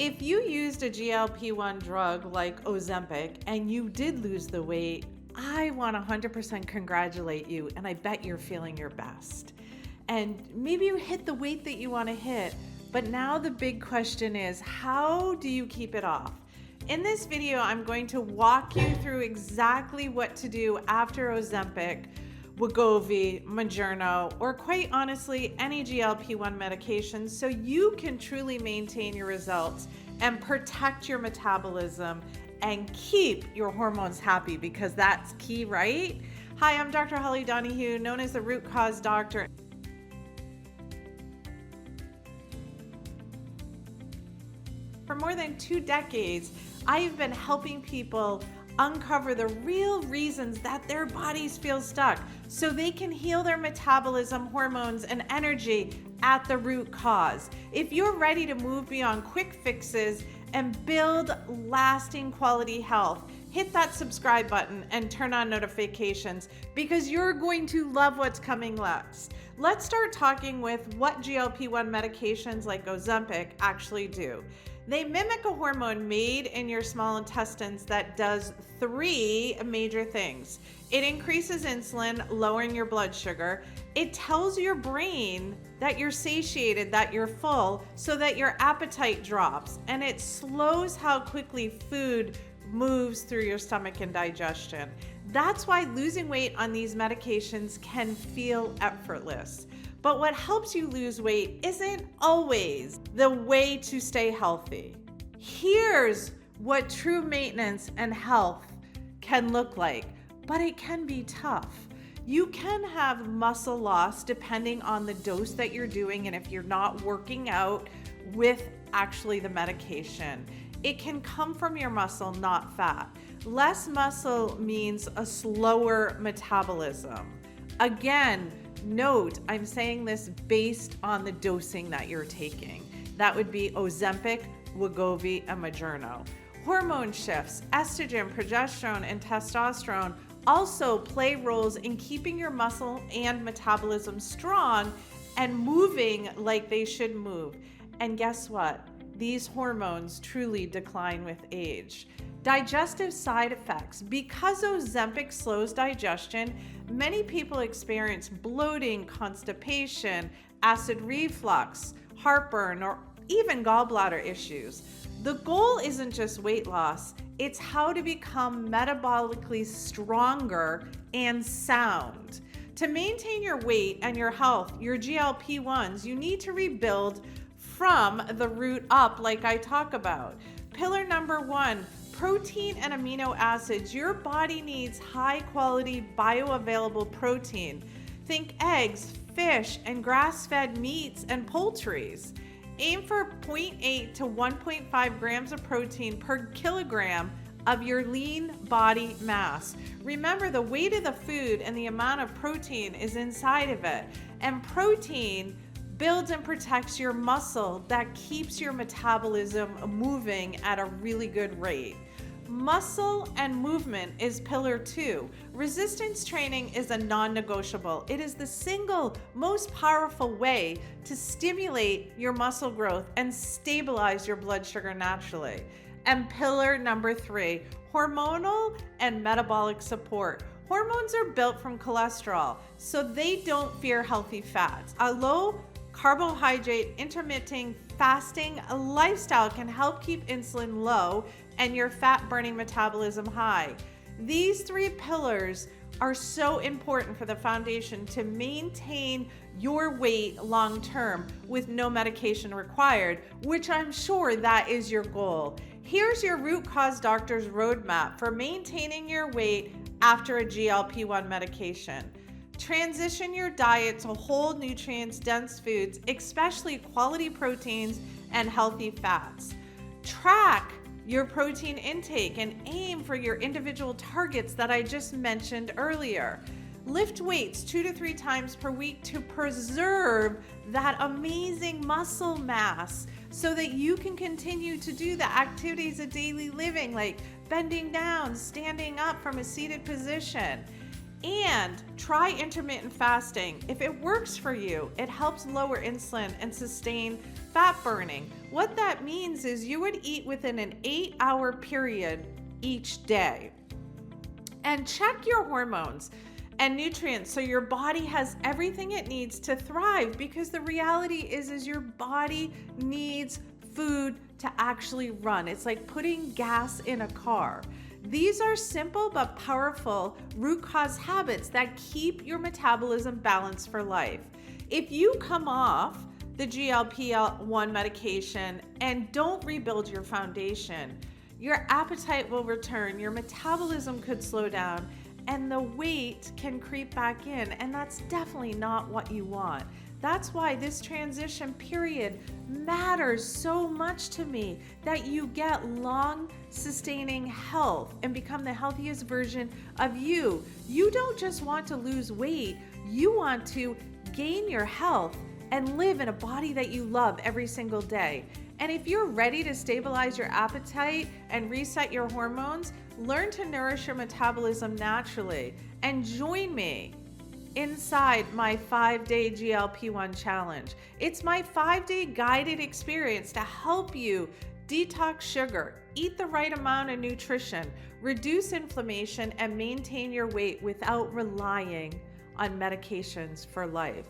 If you used a GLP-1 drug like Ozempic and you did lose the weight, I want to 100% congratulate you, and I bet you're feeling your best. And maybe you hit the weight that you want to hit, but now the big question is, how do you keep it off? In this video, I'm going to walk you through exactly what to do after Ozempic, Wegovy, Mounjaro, or quite honestly, any GLP-1 medication so you can truly maintain your results and protect your metabolism and keep your hormones happy, because that's key, right? Hi, I'm Dr. Holly Donahue, known as the Root Cause Doctor. For more than 2 decades, I've been helping people uncover the real reasons that their bodies feel stuck so they can heal their metabolism, hormones, and energy at the root cause. If you're ready to move beyond quick fixes and build lasting quality health, hit that subscribe button and turn on notifications, because you're going to love what's coming next. Let's start talking with what GLP-1 medications like Ozempic actually do. They mimic a hormone made in your small intestines that does 3 major things. It increases insulin, lowering your blood sugar. It tells your brain that you're satiated, that you're full, so that your appetite drops. And it slows how quickly food moves through your stomach and digestion. That's why losing weight on these medications can feel effortless. But what helps you lose weight isn't always the way to stay healthy. Here's what true maintenance and health can look like, but it can be tough. You can have muscle loss depending on the dose that you're doing and if you're not working out with actually the medication. It can come from your muscle, not fat. Less muscle means a slower metabolism. Again, note, I'm saying this based on the dosing that you're taking. That would be Ozempic, Wegovy, and Mounjaro. Hormone shifts, estrogen, progesterone, and testosterone also play roles in keeping your muscle and metabolism strong and moving like they should move. And guess what? These hormones truly decline with age. Digestive side effects. Because Ozempic slows digestion, many people experience bloating, constipation, acid reflux, heartburn, or even gallbladder issues. The goal isn't just weight loss, it's how to become metabolically stronger and sound. To maintain your weight and your health, your GLP-1s, you need to rebuild from the root up, like I talk about. Pillar number 1, protein and amino acids. Your body needs high quality bioavailable protein. Think eggs, fish, and grass-fed meats and poultries. Aim for 0.8 to 1.5 grams of protein per kilogram of your lean body mass. Remember, the weight of the food and the amount of protein is inside of it. And protein builds and protects your muscle that keeps your metabolism moving at a really good rate. Muscle and movement is pillar 2. Resistance training is a non-negotiable. It is the single most powerful way to stimulate your muscle growth and stabilize your blood sugar naturally. And pillar number 3, hormonal and metabolic support. Hormones are built from cholesterol, so they don't fear healthy fats. A low carbohydrate, intermittent fasting lifestyle can help keep insulin low and your fat burning metabolism high. These 3 pillars are so important for the foundation to maintain your weight long term with no medication required, which I'm sure that is your goal. Here's your Root Cause Doctor's roadmap for maintaining your weight after a GLP-1 medication. Transition your diet to whole nutrients dense foods, especially quality proteins and healthy fats. Track your protein intake and aim for your individual targets that I just mentioned earlier. Lift weights 2 to 3 times per week to preserve that amazing muscle mass so that you can continue to do the activities of daily living, like bending down, standing up from a seated position. And try intermittent fasting. If it works for you, it helps lower insulin and sustain fat burning. What that means is you would eat within an 8-hour period each day. And check your hormones and nutrients so your body has everything it needs to thrive, because the reality is your body needs food to actually run. It's like putting gas in a car. These are simple but powerful root cause habits that keep your metabolism balanced for life. If you come off the GLP-1 medication and don't rebuild your foundation, your appetite will return, your metabolism could slow down, and the weight can creep back in, and that's definitely not what you want. That's why this transition period matters so much to me, that you get long sustaining health and become the healthiest version of you. You don't just want to lose weight, you want to gain your health and live in a body that you love every single day. And if you're ready to stabilize your appetite and reset your hormones, learn to nourish your metabolism naturally, and join me inside my 5-day GLP-1 challenge. It's my 5-day guided experience to help you detox sugar, eat the right amount of nutrition, reduce inflammation, and maintain your weight without relying on medications for life.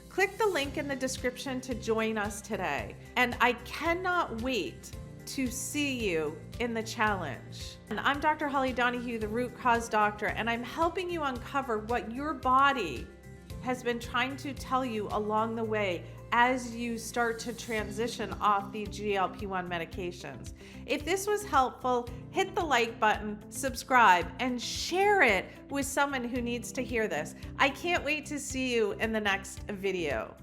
Click the link in the description to join us today. And I cannot wait to see you in the challenge. And I'm Dr. Holly Donahue, the Root Cause Doctor, and I'm helping you uncover what your body has been trying to tell you along the way as you start to transition off the GLP-1 medications. If this was helpful, hit the like button, subscribe, and share it with someone who needs to hear this. I can't wait to see you in the next video.